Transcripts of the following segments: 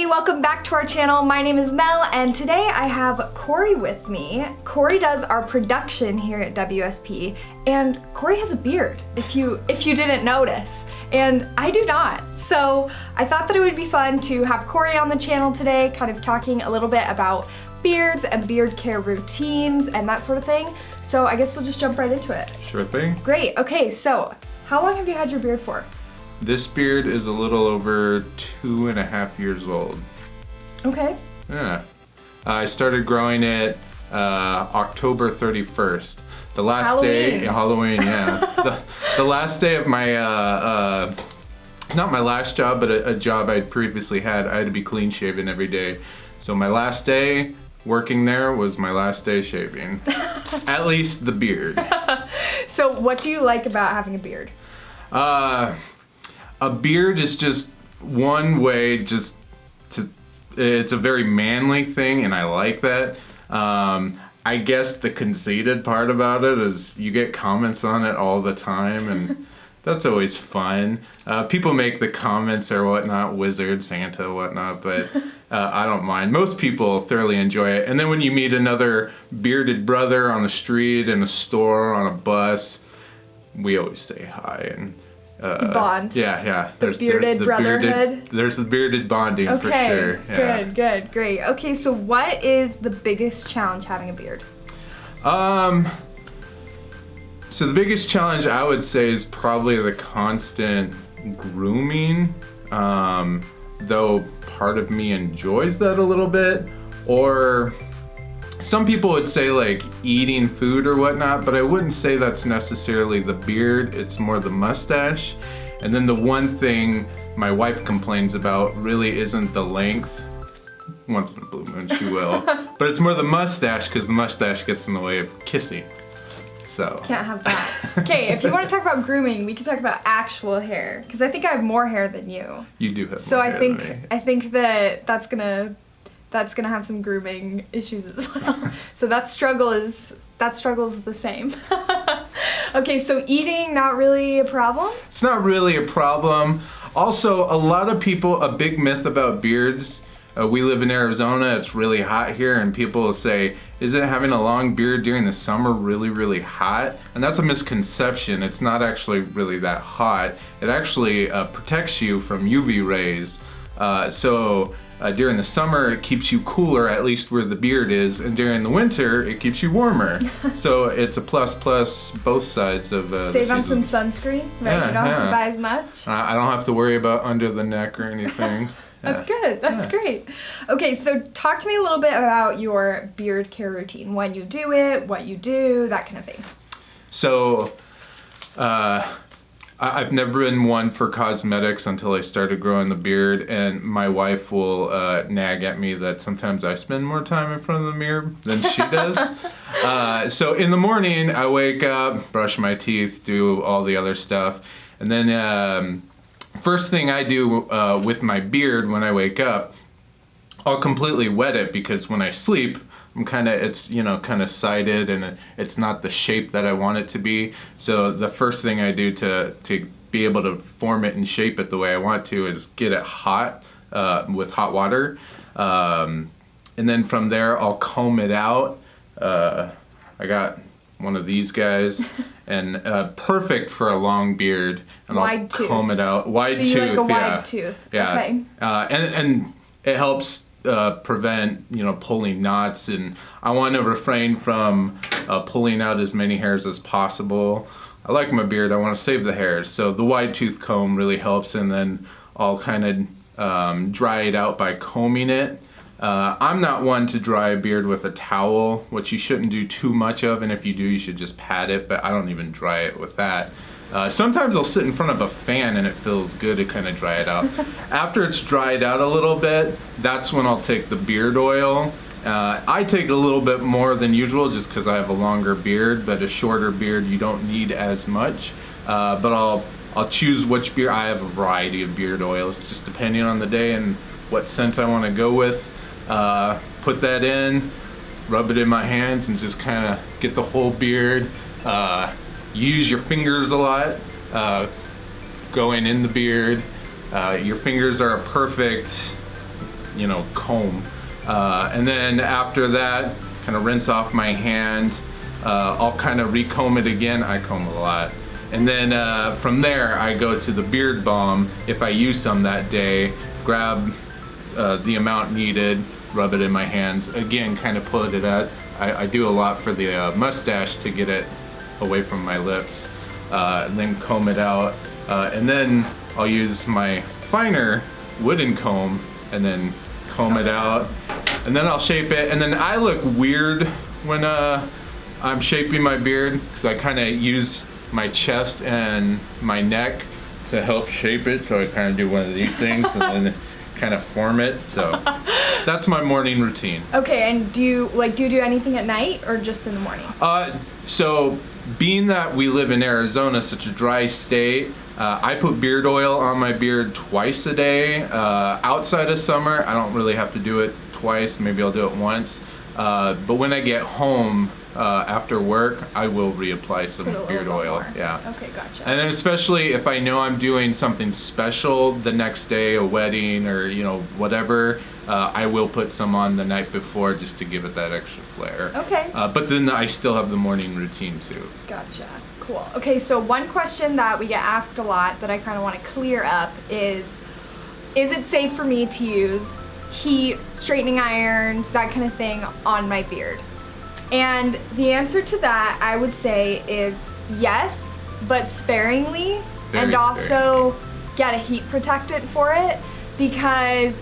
welcome back to our channel. My name is Mel, and today I have Cory with me. Cory does our production here at WSP, and Cory has a beard, if you didn't notice, and I do not. So I thought that it would be fun to have Cory on the channel today, kind of talking a little bit about beards and beard care routines and that sort of thing. So I guess we'll just jump right into it. Sure thing. Great, okay, so how long have you had your beard for? This beard is a little over 2.5 years old. Okay. Yeah. I started growing it October 31st. The last day, Halloween, yeah. the last day of my, not my last job, but a job I'd previously had, I had to be clean shaven every day. So my last day working there was my last day shaving. At least the beard. So what do you like about having a beard? A beard is just one way it's a very manly thing, and I like that. I guess the conceited part about it is you get comments on it all the time, and that's always fun. People make the comments or whatnot, wizard, Santa, whatnot, but I don't mind. Most people thoroughly enjoy it. And then when you meet another bearded brother on the street, in a store, on a bus, we always say hi and bond. Yeah. There's the brotherhood. There's the bearded bonding, for sure. Yeah. Good, great. Okay, so what is the biggest challenge having a beard? So the biggest challenge I would say is probably the constant grooming, though part of me enjoys that a little bit, or some people would say like eating food or whatnot, but I wouldn't say that's necessarily the beard, it's more the mustache. And then the one thing my wife complains about really isn't the length. Once in a blue moon she will. But it's more the mustache, because the mustache gets in the way of kissing. So. Can't have that. Okay, if you want to talk about grooming, we can talk about actual hair, because I think I have more hair than you. You do have more hair than me. So I think that's gonna have some grooming issues as well. So that struggle is the same. Okay, so eating, not really a problem? It's not really a problem. Also, a lot of people, a big myth about beards, we live in Arizona, it's really hot here, and people will say, isn't having a long beard during the summer really, really hot? And that's a misconception. It's not actually really that hot. It actually protects you from UV rays. During the summer, it keeps you cooler, at least where the beard is, and during the winter, it keeps you warmer. So it's a plus both sides of the Save on some sunscreen, right? You don't have to buy as much. I don't have to worry about under the neck or anything. That's good, that's great. Okay, so talk to me a little bit about your beard care routine. When you do it, what you do, that kind of thing. So, I've never been one for cosmetics until I started growing the beard, and my wife will nag at me that sometimes I spend more time in front of the mirror than she does. So in the morning, I wake up, brush my teeth, do all the other stuff, and then first thing I do with my beard when I wake up, I'll completely wet it, because when I sleep, it's kind of sided, and it's not the shape that I want it to be. So the first thing I do to be able to form it and shape it the way I want to is get it hot with hot water. And then from there, I'll comb it out. I got one of these guys, and perfect for a long beard. And wide tooth. Comb it out. Wide tooth, like a wide tooth. Yeah. Okay. And it helps prevent pulling knots, and I want to refrain from pulling out as many hairs as possible. I like my beard, I want to save the hairs, so the wide tooth comb really helps, and then I'll kind of dry it out by combing it. I'm not one to dry a beard with a towel, which you shouldn't do too much of, and if you do, you should just pat it, but I don't even dry it with that. Sometimes I'll sit in front of a fan and it feels good to kind of dry it out. After it's dried out a little bit, that's when I'll take the beard oil. I take a little bit more than usual just because I have a longer beard, but a shorter beard you don't need as much. But I'll choose which beard. I have a variety of beard oils, just depending on the day and what scent I want to go with. Put that in, rub it in my hands, and just kind of get the whole beard. Use your fingers a lot going in the beard. Your fingers are a perfect comb. And then after that, kind of rinse off my hand. I'll kind of recomb it again. I comb a lot. And then from there, I go to the beard balm. If I use some that day, grab the amount needed, rub it in my hands. Again, kind of put it at, I do a lot for the mustache to get it away from my lips. And then comb it out. And then I'll use my finer wooden comb and then comb it out. And then I'll shape it. And then I look weird when I'm shaping my beard because I kind of use my chest and my neck to help shape it. So I kind of do one of these things and then kind of form it. So that's my morning routine. Okay, and do you do anything at night or just in the morning? So being that we live in Arizona, such a dry state, I put beard oil on my beard twice a day. Outside of summer, I don't really have to do it twice. Maybe I'll do it once. But when I get home after work, I will reapply some beard oil. Yeah. Okay, gotcha. And then especially if I know I'm doing something special the next day, a wedding or whatever, I will put some on the night before just to give it that extra flair. Okay. But then I still have the morning routine too. Gotcha. Cool. Okay, so one question that we get asked a lot that I kind of want to clear up is it safe for me to use heat, straightening irons, that kind of thing on my beard? And the answer to that, I would say, is yes, but sparingly. Very and also sparingly. get a heat protectant for it because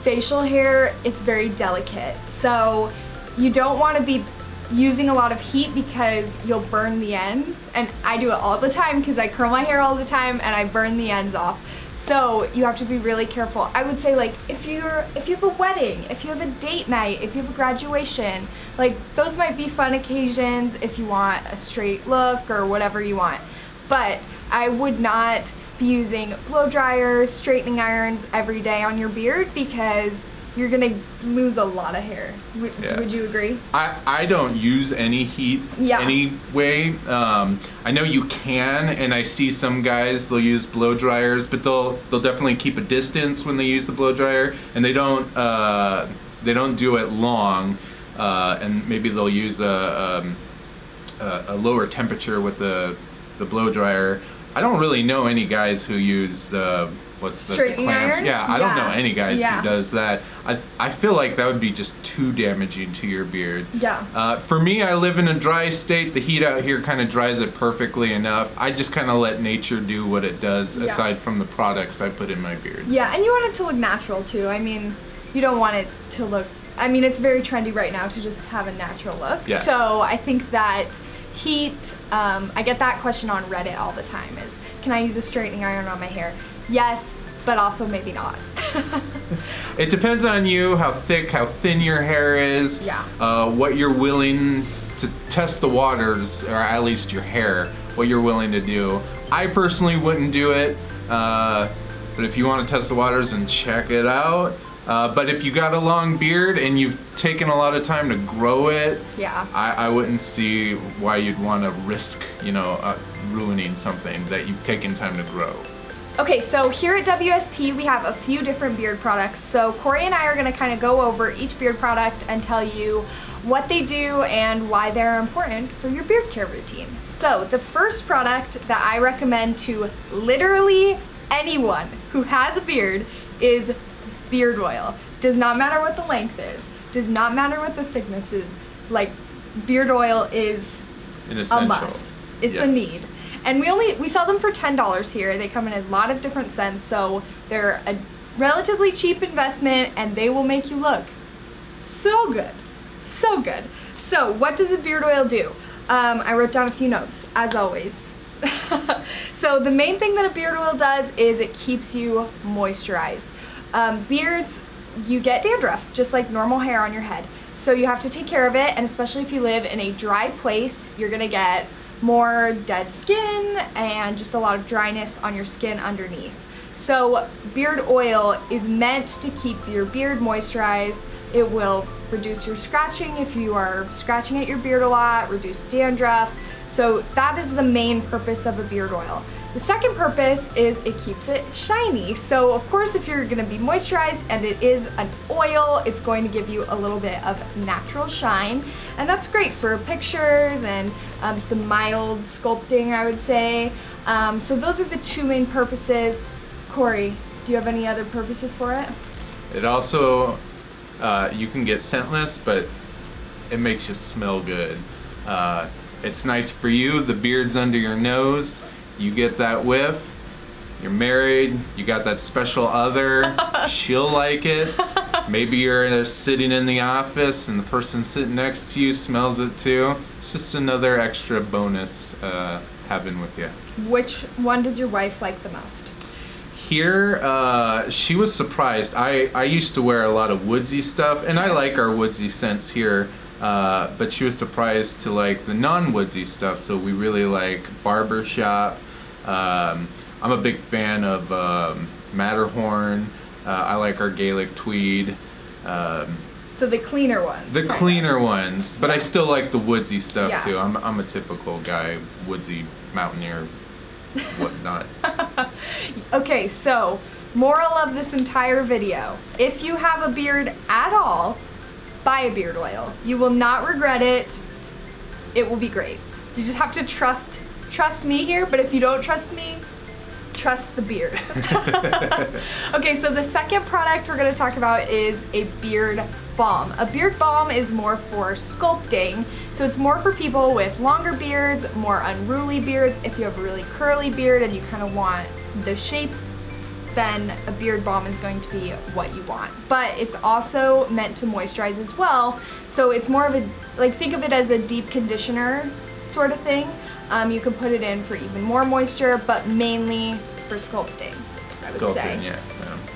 facial hair, it's very delicate. So you don't want to be using a lot of heat because you'll burn the ends. And I do it all the time because I curl my hair all the time and I burn the ends off. So you have to be really careful. I would say, like, if you have a wedding, if you have a date night, if you have a graduation, like, those might be fun occasions if you want a straight look or whatever you want. But I would not be using blow dryers, straightening irons every day on your beard because you're gonna lose a lot of hair. Would you agree? I don't use any heat anyway. I know you can, and I see some guys, they'll use blow dryers, but they'll definitely keep a distance when they use the blow dryer, and they don't do it long, and maybe they'll use a lower temperature with the blow dryer. I don't really know any guys who use the clamps? Iron? Yeah, I don't know any guys who does that. I feel like that would be just too damaging to your beard. Yeah. For me, I live in a dry state. The heat out here kind of dries it perfectly enough. I just kind of let nature do what it does aside from the products I put in my beard. Yeah, and you want it to look natural too. I mean, you don't want it to look, I mean, it's very trendy right now to just have a natural look. Yeah. So I think that heat, I get that question on Reddit all the time is, can I use a straightening iron on my hair? Yes, but also maybe not. It depends on you, how thick, how thin your hair is, what you're willing to test the waters, or at least your hair, what you're willing to do. I personally wouldn't do it, but if you want to test the waters and check it out. But if you got a long beard and you've taken a lot of time to grow it, I wouldn't see why you'd want to risk, ruining something that you've taken time to grow. Okay, so here at WSP, we have a few different beard products. So Cory and I are gonna kind of go over each beard product and tell you what they do and why they're important for your beard care routine. So the first product that I recommend to literally anyone who has a beard is beard oil. Does not matter what the length is, does not matter what the thickness is. Like, beard oil is a must. It's a need. And we sell them for $10 here. They come in a lot of different scents, so they're a relatively cheap investment and they will make you look so good. So good. So what does a beard oil do? I wrote down a few notes, as always. So the main thing that a beard oil does is it keeps you moisturized. Beards, you get dandruff, just like normal hair on your head. So you have to take care of it, and especially if you live in a dry place, you're gonna get more dead skin and just a lot of dryness on your skin underneath. So beard oil is meant to keep your beard moisturized. It will reduce your scratching if you are scratching at your beard a lot, reduce dandruff. So that is the main purpose of a beard oil. The second purpose is it keeps it shiny. So of course, if you're gonna be moisturized and it is an oil, it's going to give you a little bit of natural shine. And that's great for pictures and some mild sculpting, I would say. So those are the two main purposes. Cory, do you have any other purposes for it? It also, you can get scentless, but it makes you smell good. It's nice for you, the beard's under your nose, you get that whiff, you're married, you got that special other, she'll like it. Maybe you're sitting in the office and the person sitting next to you smells it too. It's just another extra bonus having with you. Which one does your wife like the most? Here, she was surprised. I used to wear a lot of woodsy stuff, and I like our woodsy scents here, but she was surprised to like the non-woodsy stuff, so we really like barbershop. I'm a big fan of Matterhorn. I like our Gaelic tweed. So the cleaner ones. The cleaner ones, but I still like the woodsy stuff Yeah. too. I'm a typical guy, woodsy mountaineer, whatnot. Okay, so moral of this entire video, if you have a beard at all, buy a beard oil. You will not regret it. It will be great. You just have to trust me here, but if you don't trust me, trust the beard. Okay, so the second product we're gonna talk about is a beard balm. A beard balm is more for sculpting, so it's more for people with longer beards, more unruly beards. If you have a really curly beard and you kind of want the shape, then a beard balm is going to be what you want. But it's also meant to moisturize as well, so it's more of a, like, think of it as a deep conditioner sort of thing. You can put it in for even more moisture, but mainly for sculpting, I would say. Yeah.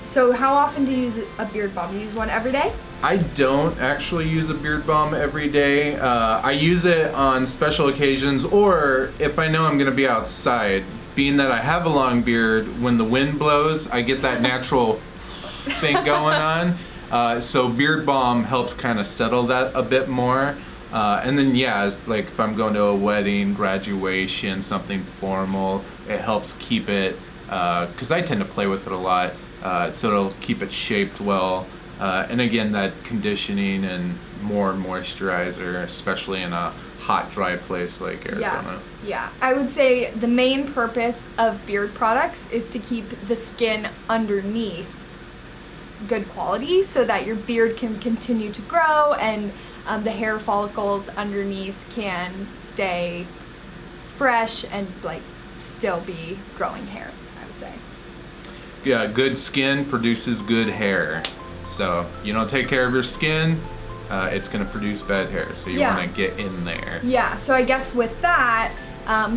So how often do you use a beard balm? Do you use one every day? I don't actually use a beard balm every day. I use it on special occasions, or if I know I'm gonna be outside. Being that I have a long beard, when the wind blows, I get that natural thing going on. So beard balm helps kind of settle that a bit more. And then yeah, like if I'm going to a wedding, graduation, something formal, it helps keep it, because I tend to play with it a lot, so it'll keep it shaped well. And again, that conditioning and more moisturizer, especially in a hot, dry place like Arizona. Yeah, I would say the main purpose of beard products is to keep the skin underneath good quality so that your beard can continue to grow and the hair follicles underneath can stay fresh and like still be growing hair, I would say. Yeah, good skin produces good hair. So you don't take care of your skin, it's gonna produce bad hair. So you wanna get in there. Yeah, so I guess with that,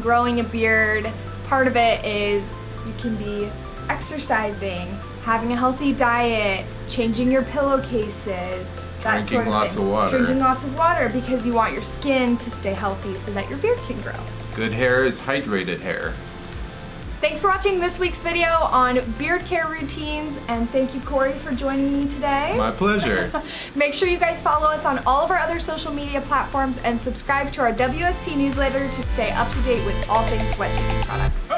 growing a beard, part of it is you can be exercising, having a healthy diet, changing your pillowcases, that Drinking sort of lots thing. of water. Drinking lots of water because you want your skin to stay healthy so that your beard can grow. Good hair is hydrated hair. Thanks for watching this week's video on beard care routines, and thank you, Cory, for joining me today. My pleasure. Make sure you guys follow us on all of our other social media platforms and subscribe to our WSP newsletter to stay up to date with all things wet chicken products.